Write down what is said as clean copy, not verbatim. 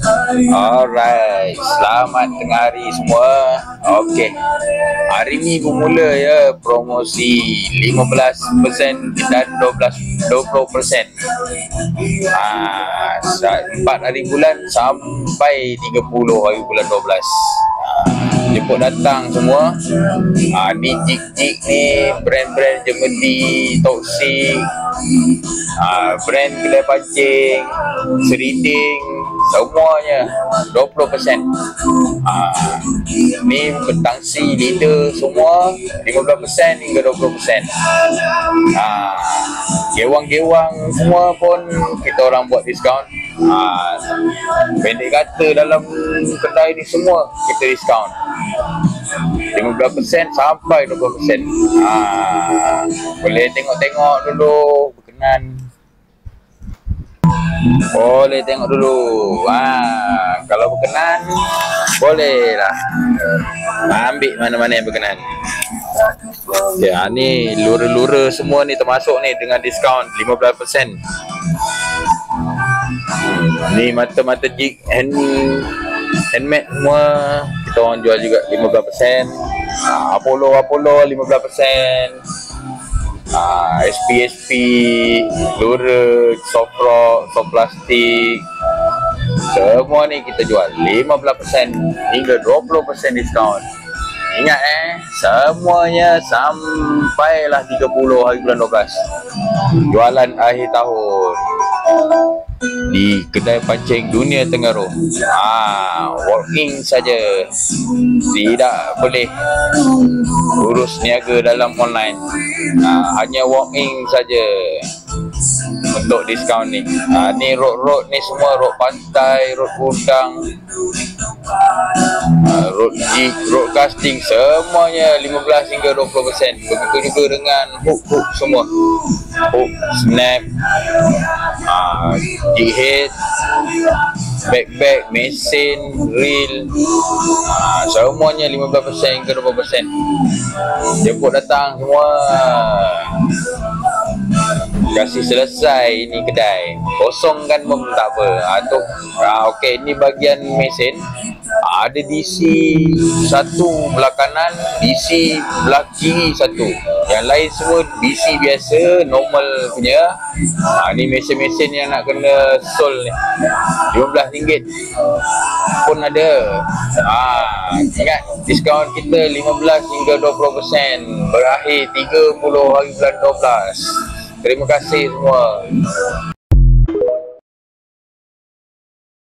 Alright, selamat tengah hari semua. Okey, hari ni bermula ya promosi 15% dan 20%. 4 hari bulan sampai 30 hari bulan 12. Jemput datang semua. Ni jik-jik ni, brand-brand Jemedi, Toxic, brand kedai pancing, Seriding, semuanya 20%. Ni petangsi, leader semua 15% hingga 20%. Gewang-gewang semua pun kita orang buat diskaun. Pendek kata dalam kedai ni semua kita diskaun 15% sampai 20%. Boleh tengok-tengok dulu berkenan. Boleh tengok dulu. Kalau berkenan boleh lah ambil mana-mana yang berkenan. Ya, ni lura-lura semua ni termasuk ni dengan diskaun 15%. Ni mata-mata jig handmade semua kita orang jual juga 15%. Apollo 15%. SP, lura, soft rock, soft plastik, semua ni kita jual 15% hingga 20% diskaun. Ingat semuanya sampailah 30 hari bulan 12. Jualan akhir tahun di kedai pancing Dunia Tengaruh. Walk-in saja, tidak boleh urus niaga dalam online. Hanya walk-in saja untuk diskaun ni. Ni road ni semua, road pantai, road udang, road jig, road casting, semuanya 15 hingga 20%. Begitu juga dengan hook semua, hook, snap, jig head, backpack, mesin, reel, semuanya 15% hingga 20%. Jemput datang semua. Kasih selesai ini kedai, kosongkan pun tak apa. Okey, ini bahagian mesin. Ada DC satu belah kanan, DC belah kiri satu. Yang lain semua DC biasa, normal punya. Ni mesin-mesin yang nak kena sol ni, RM15 pun ada. Ingat, diskaun kita 15 hingga 20%, berakhir 30 hari bulan 12. Terima kasih semua.